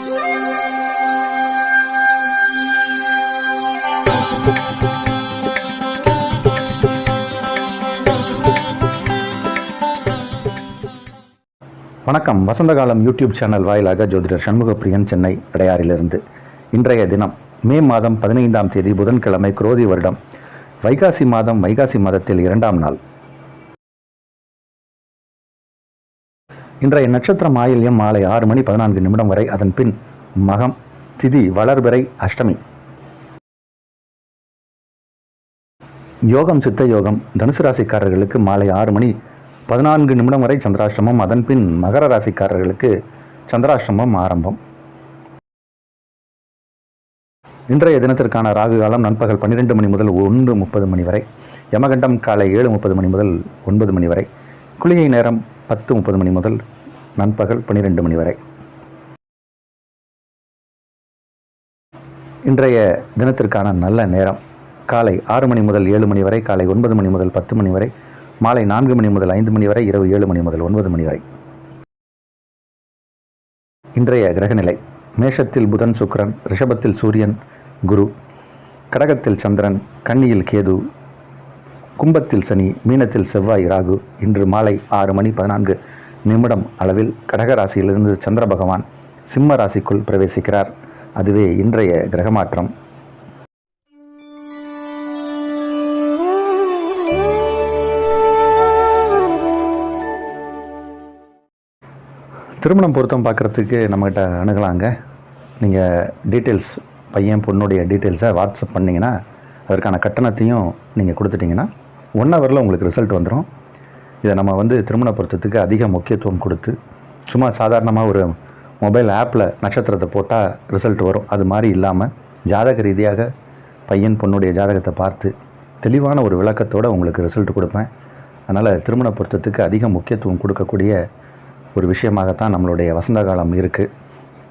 வணக்கம். வசந்தகாலம் YouTube channel வாயிலாக ஜோதிடர் சண்முகப்பிரியன், சென்னை அடையாறிலிருந்து. இன்றைய தினம் மே மாதம் 15ஆம் தேதி புதன்கிழமை, குரோதி வருடம் வைகாசி மாதம், வைகாசி மாதத்தில் 2ஆம் நாள். இன்றைய நட்சத்திரம் ஆயில்யம் மாலை 6:14 வரை, அதன் பின் மகம், திதி வளர்பிறை, அஷ்டமி. யோகம் சித்த யோகம். தனுசு ராசிக்காரர்களுக்கு மாலை 6:14 வரை சந்திராஷ்டமம், அதன் பின் மகர ராசிக்காரர்களுக்கு சந்திராஷ்டமம் ஆரம்பம். இன்றைய தினத்திற்கான ராகு காலம் நண்பகல் 12 மணி முதல் 1:30 மணி வரை, யமகண்டம் காலை 7:30 மணி முதல் 9 மணி வரை, குளிகை நேரம் 10:30 மணி முதல் நண்பகல் 12 மணி வரை. இன்றைய தினத்திற்கான நல்ல நேரம் காலை 6 மணி முதல் 7 மணி வரை, காலை 9 மணி முதல் 10 மணி வரை, மாலை 4 மணி முதல் 5 மணி வரை, இரவு 7 மணி முதல் 9 மணி வரை. இன்றைய கிரகநிலை: மேஷத்தில் புதன் சுக்கிரன், ரிஷபத்தில் சூரியன் குரு, கடகத்தில் சந்திரன், கன்னியில் கேது, கும்பத்தில் சனி, மீனத்தில் செவ்வாய் ராகு. இன்று மாலை 6:14 அளவில் கடக ராசியிலிருந்து சந்திர பகவான் சிம்ம ராசிக்குள் பிரவேசிக்கிறார். அதுவே இன்றைய கிரகமாற்றம். திருமணம் பொருத்தம் பார்க்குறதுக்கு நம்மகிட்ட அணுகலாங்க. நீங்கள் டீட்டெயில்ஸ், பையன் பொண்ணுடைய டீட்டெயில்ஸை வாட்ஸ்அப் பண்ணிங்கன்னா, அதற்கான கட்டணத்தையும் நீங்கள் கொடுத்துட்டிங்கன்னா 1 ஹவரில் உங்களுக்கு ரிசல்ட் வந்துடும். இதை நம்ம திருமண பொருத்தத்துக்கு அதிக முக்கியத்துவம் கொடுத்து, சும்மா சாதாரணமாக ஒரு மொபைல் ஆப்பில் நட்சத்திரத்தை போட்டால் ரிசல்ட் வரும், அது மாதிரி இல்லாமல் ஜாதக ரீதியாக பையன் பொண்ணுடைய ஜாதகத்தை பார்த்து தெளிவான ஒரு விளக்கத்தோடு உங்களுக்கு ரிசல்ட் கொடுப்பேன். அதனால் திருமண பொருத்தத்துக்கு அதிக முக்கியத்துவம் கொடுக்கக்கூடிய ஒரு விஷயமாகத்தான் நம்மளுடைய வசந்த காலம் இருக்குது.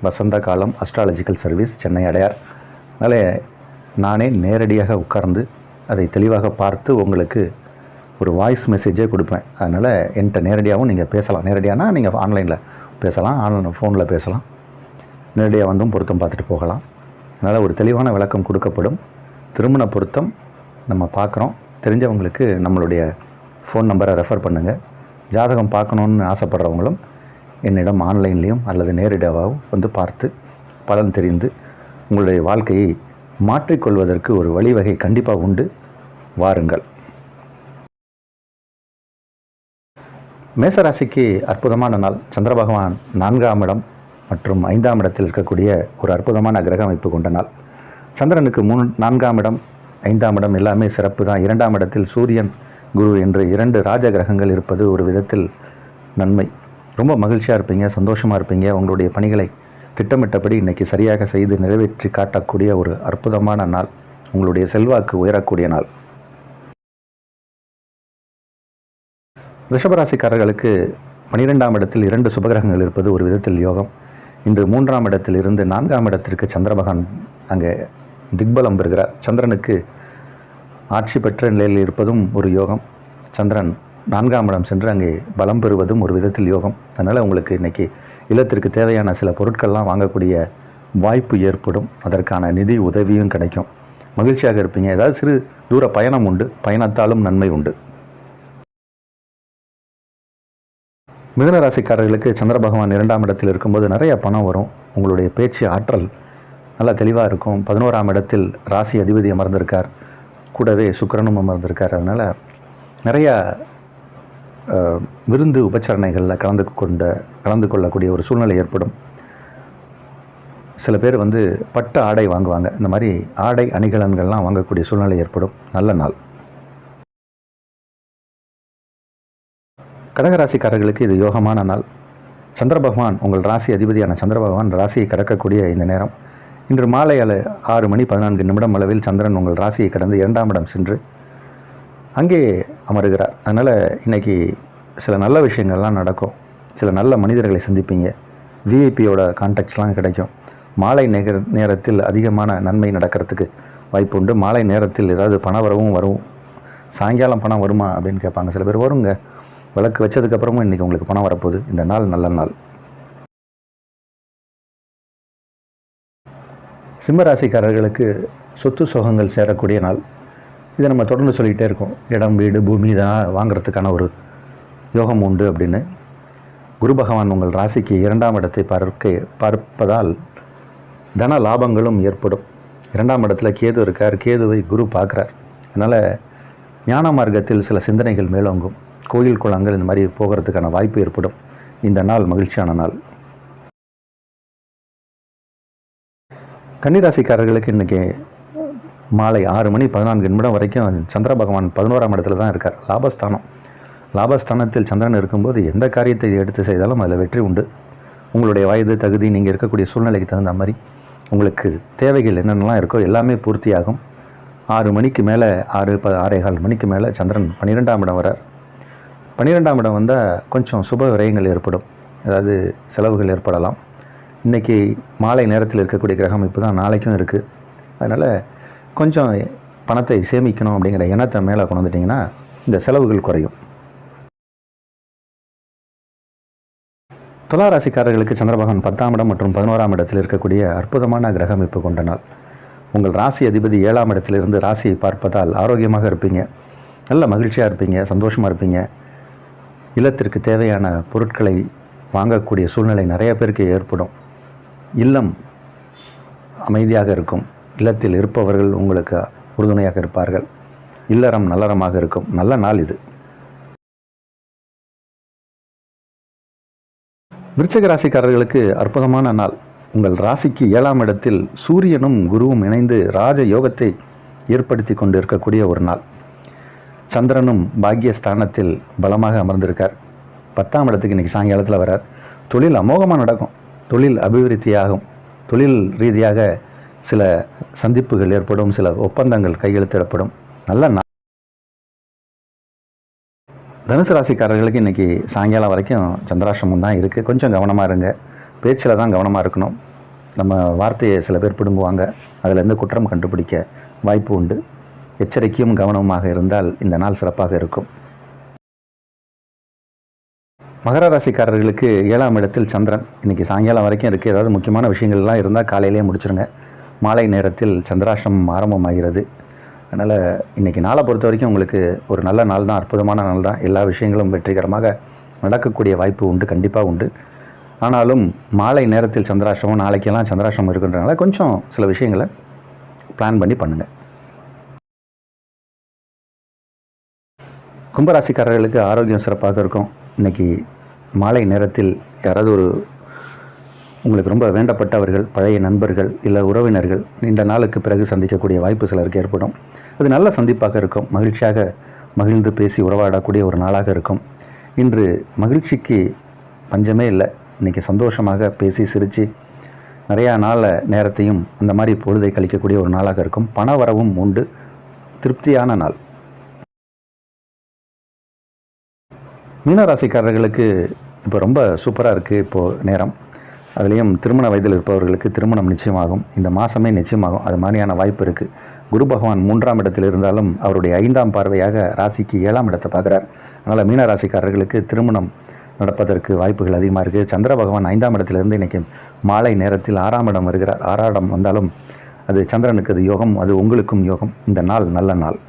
வசந்த காலம் அஸ்ட்ராலஜிக்கல் சர்வீஸ், சென்னை அடையார். அதனால் நானே நேரடியாக உட்கார்ந்து அதை தெளிவாக பார்த்து உங்களுக்கு ஒரு வாய்ஸ் மெசேஜே கொடுப்பேன். அதனால் என்கிட்ட நேரடியாகவும் நீங்கள் பேசலாம். நேரடியானா நீங்கள் ஆன்லைனில் பேசலாம், ஃபோனில் பேசலாம், நேரடியாக வந்தும் பொருத்தம் பார்த்துட்டு போகலாம். அதனால் ஒரு தெளிவான விளக்கம் கொடுக்கப்படும். திருமண பொருத்தம் நம்ம பார்க்குறோம், தெரிஞ்சவங்களுக்கு நம்மளுடைய ஃபோன் நம்பரை ரெஃபர் பண்ணுங்கள். ஜாதகம் பார்க்கணுன்னு ஆசைப்படுறவங்களும் என்னிடம் ஆன்லைன்லேயும் அல்லது நேரடியாகவும் பார்த்து பலன் தெரிந்து உங்களுடைய வாழ்க்கையை மாற்றிக்கொள்வதற்கு ஒரு வழிவகை கண்டிப்பாக உண்டு. வாருங்கள். மேசராசிக்கு அற்புதமான நாள். சந்திர பகவான் 4ஆம் இடம் மற்றும் 5ஆம் இடத்தில் இருக்கக்கூடிய ஒரு அற்புதமான கிரக அமைப்பு கொண்ட நாள். சந்திரனுக்கு 4ஆம் இடம், 5ஆம் இடம் எல்லாமே சிறப்பு தான். 2ஆம் இடத்தில் சூரியன் குரு என்று 2 ராஜ கிரகங்கள் இருப்பது ஒரு விதத்தில் நன்மை. ரொம்ப மகிழ்ச்சியாக இருப்பீங்க, சந்தோஷமாக இருப்பீங்க. உங்களுடைய பணிகளை திட்டமிட்டபடி இன்றைக்கி சரியாக செய்து நிறைவேற்றி காட்டக்கூடிய ஒரு அற்புதமான நாள். உங்களுடைய செல்வாக்கு உயரக்கூடிய நாள். ரிஷபராசிக்காரர்களுக்கு 12ஆம் இடத்தில் 2 சுபகிரகங்கள் இருப்பது ஒரு விதத்தில் யோகம். இன்று 3ஆம் இடத்தில் இருந்து 4ஆம் இடத்திற்கு சந்திர பகவான் அங்கே திக்பலம் பெறுகிறார். சந்திரனுக்கு ஆட்சி பெற்ற நிலையில் இருப்பதும் ஒரு யோகம். சந்திரன் 4ஆம் இடம் சென்று அங்கே பலம் பெறுவதும் ஒரு விதத்தில் யோகம். அதனால் உங்களுக்கு இன்றைக்கி இல்லத்திற்கு தேவையான சில பொருட்கள்லாம் வாங்கக்கூடிய வாய்ப்பு ஏற்படும். அதற்கான நிதி உதவியும் கிடைக்கும். மகிழ்ச்சியாக இருப்பீங்க. ஏதாவது சிறு தூர பயணம் உண்டு, பயணத்தாலும் நன்மை உண்டு. மிதுன ராசிக்காரர்களுக்கு சந்திர பகவான் 2ஆம் இடத்தில் இருக்கும்போது நிறைய பணம் வரும். உங்களுடைய பேச்சு ஆற்றல் நல்லா தெளிவாக இருக்கும். 11ஆம் இடத்தில் ராசி அதிபதி அமர்ந்திருக்கார், கூடவே சுக்கிரனும் அமர்ந்திருக்கார். அதனால் நிறையா விருந்து உபச்சரணைகளில் கலந்து கொள்ளக்கூடிய ஒரு சூழ்நிலை ஏற்படும். சில பேர் பட்டு ஆடை வாங்குவாங்க. இந்த மாதிரி ஆடை அணிகலன்கள்லாம் வாங்கக்கூடிய சூழ்நிலை ஏற்படும். நல்ல நாள். கடகராசிக்காரர்களுக்கு இது யோகமான நாள். சந்திர பகவான், உங்கள் ராசி அதிபதியான சந்திர பகவான் ராசியை கடக்கக்கூடிய இந்த நேரம். இன்று மாலை 6:14 அளவில் சந்திரன் உங்கள் ராசியை கடந்து 2ஆம் இடம் சென்று அங்கே அமருகிறார். அதனால் இன்றைக்கி சில நல்ல விஷயங்கள்லாம் நடக்கும். சில நல்ல மனிதர்களை சந்திப்பீங்க. விஐபியோட கான்டாக்ட்ஸ்லாம் கிடைக்கும். மாலை நேரத்தில் அதிகமான நன்மை நடக்கிறதுக்கு வாய்ப்பு உண்டு. மாலை நேரத்தில் ஏதாவது பண வரவும் வரும். சாயங்காலம் பணம் வருமா அப்படின்னு கேட்பாங்க சில பேர். வருங்க, விளக்கு வச்சதுக்கப்புறமும் இன்றைக்கி உங்களுக்கு பணம் வரப்போகுது. இந்த நாள் நல்ல நாள். சிம்ம ராசிக்காரர்களுக்கு சொத்து சுகங்கள் சேரக்கூடிய நாள். இதை நம்ம தொடர்ந்து சொல்லிக்கிட்டே இருக்கோம். இடம், வீடு, பூமி இதெல்லாம் வாங்கிறதுக்கான ஒரு யோகம் உண்டு அப்படின்னு. குரு பகவான் உங்கள் ராசிக்கு 2ஆம் இடத்தை பார்ப்பதால் தன லாபங்களும் ஏற்படும். 2ஆம் இடத்துல கேது இருக்கார், கேதுவை குரு பார்க்குறார். அதனால் ஞான மார்க்கத்தில் சில சிந்தனைகள் மேலோங்கும். கோயில் குளங்கள் இந்த மாதிரி போகிறதுக்கான வாய்ப்பு ஏற்படும். இந்த நாள் மகிழ்ச்சியான நாள். கன்னிராசிக்காரர்களுக்கு இன்றைக்கி மாலை 6 மணி 14 நிமிடம் வரைக்கும் சந்திர பகவான் 11ஆம் இடத்துல தான் இருக்கார். லாபஸ்தானத்தில் சந்திரன் இருக்கும்போது எந்த காரியத்தை எடுத்து செய்தாலும் அதில் வெற்றி உண்டு. உங்களுடைய வயது, தகுதி, நீங்கள் இருக்கக்கூடிய சூழ்நிலைக்கு தகுந்த மாதிரி உங்களுக்கு தேவைகள் என்னென்னலாம் இருக்கோ எல்லாமே பூர்த்தியாகும். 6 மணிக்கு மேலே 6:15 மணிக்கு மேலே சந்திரன் 12ஆம் இடம் வரார். 12ஆம் இடம் வந்தால் கொஞ்சம் சுப விரயங்கள் ஏற்படும், அதாவது செலவுகள் ஏற்படலாம். இன்றைக்கி மாலை நேரத்தில் இருக்கக்கூடிய கிரக அமைப்பு தான் நாளைக்கும் இருக்குது. அதனால் கொஞ்சம் பணத்தை சேமிக்கணும் அப்படிங்கிற எண்ணத்தை மேலே கொண்டு வந்துட்டிங்கன்னா இந்த செலவுகள் குறையும். துலா ராசிக்காரர்களுக்கு சந்திரபகவான் 10ஆம் இடம் மற்றும் 11ஆம் இடத்தில் இருக்கக்கூடிய அற்புதமான கிரக அமைப்பு கொண்ட நாள். உங்கள் ராசி அதிபதி 7ஆம் இடத்திலிருந்து ராசியை பார்ப்பதால் ஆரோக்கியமாக இருப்பீங்க, நல்ல மகிழ்ச்சியாக இருப்பீங்க, சந்தோஷமாக இருப்பீங்க. இல்லத்திற்கு தேவையான பொருட்களை வாங்கக்கூடிய சூழ்நிலை நிறைய பேருக்கு ஏற்படும். இல்லம் அமைதியாக இருக்கும். இல்லத்தில் இருப்பவர்கள் உங்களுக்கு உறுதுணையாக இருப்பார்கள். இல்லறம் நல்லறமாக இருக்கும். நல்ல நாள் இது. விருச்சிக ராசிக்காரர்களுக்கு அற்புதமான நாள். உங்கள் ராசிக்கு 7ஆம் இடத்தில் சூரியனும் குருவும் இணைந்து ராஜ யோகத்தை ஏற்படுத்தி கொண்டு இருக்கக்கூடிய ஒரு நாள். சந்திரனும் பாக்கியஸ்தானத்தில் பலமாக அமர்ந்திருக்கார். 10ஆம் இடத்துக்கு இன்றைக்கி சாயங்காலத்தில் வரார். தொழில் அமோகமாக நடக்கும். தொழில் அபிவிருத்தியாகும். தொழில் ரீதியாக சில சந்திப்புகள் ஏற்படும், சில ஒப்பந்தங்கள் கையெழுத்திடப்படும். நல்ல நாள். தனுசு ராசிக்காரர்களுக்கு இன்றைக்கி சாயங்காலம் வரைக்கும் சந்திராஷ்டமம் தான் இருக்குது. கொஞ்சம் கவனமாக இருங்க. பேச்சில் தான் கவனமாக இருக்கணும். நம்ம வார்த்தையை சில பேர் பிடுங்குவாங்க, அதிலேருந்து குற்றம் கண்டுபிடிக்க வாய்ப்பு உண்டு. எச்சரிக்கையும் கவனமாக இருந்தால் இந்த நாள் சிறப்பாக இருக்கும். மகர ராசிக்காரர்களுக்கு 7ஆம் இடத்தில் சந்திரன் இன்றைக்கி சாயங்காலம் வரைக்கும் இருக்குது. ஏதாவது முக்கியமான விஷயங்கள்லாம் இருந்தால் காலையிலேயே முடிச்சுருங்க. மாலை நேரத்தில் சந்திராஷ்டமம் ஆரம்பமாகிறது. அதனால் இன்றைக்கி நாளை பொறுத்த வரைக்கும் உங்களுக்கு ஒரு நல்ல நாள் தான், அற்புதமான நாள் தான். எல்லா விஷயங்களும் வெற்றிகரமாக நடக்கக்கூடிய வாய்ப்பு உண்டு, கண்டிப்பாக உண்டு. ஆனாலும் மாலை நேரத்தில் சந்திராஷ்டமம், நாளைக்கெல்லாம் சந்திராஷ்டமம் இருக்குன்றனால கொஞ்சம் சில விஷயங்களை பிளான் பண்ணி பண்ணுங்கள். கும்பராசிக்காரர்களுக்கு ஆரோக்கியம் சிறப்பாக இருக்கும். இன்றைக்கி மாலை நேரத்தில் யாராவது உங்களுக்கு ரொம்ப வேண்டப்பட்டவர்கள், பழைய நண்பர்கள் இல்லை உறவினர்கள் நீண்ட நாளுக்கு பிறகு சந்திக்கக்கூடிய வாய்ப்பு சிலருக்கு ஏற்படும். அது நல்ல சந்திப்பாக இருக்கும். மகிழ்ச்சியாக மகிழ்ந்து பேசி உறவாடக்கூடிய ஒரு நாளாக இருக்கும். இன்று மகிழ்ச்சிக்கு பஞ்சமே இல்லை. இன்றைக்கி சந்தோஷமாக பேசி சிரித்து நிறையா நேரத்தையும் அந்த மாதிரி பொழுதை கழிக்கக்கூடிய ஒரு நாளாக இருக்கும். பண வரவும் உண்டு. திருப்தியான நாள். மீனராசிக்காரர்களுக்கு இப்போ ரொம்ப சூப்பராக இருக்குது இப்போது நேரம். அதுலேயும் திருமண வயதில் இருப்பவர்களுக்கு திருமணம் நிச்சயமாகும். இந்த மாதமே நிச்சயமாகும். அது மாதிரியான வாய்ப்பு இருக்குது. குரு பகவான் 3ஆம் இடத்தில் இருந்தாலும் அவருடைய 5ஆம் பார்வையாக ராசிக்கு 7ஆம் இடத்தை பார்க்குறார். அதனால் மீன ராசிக்காரர்களுக்கு திருமணம் நடப்பதற்கு வாய்ப்புகள் அதிகமாக இருக்குது. சந்திர பகவான் 5ஆம் இடத்திலிருந்து இன்றைக்கி மாலை நேரத்தில் 6ஆம் இடம் வருகிறார். 6ஆம் இடம் வந்தாலும் அது சந்திரனுக்கு அது யோகம், அது உங்களுக்கும் யோகம். இந்த நாள் நல்ல நாள்.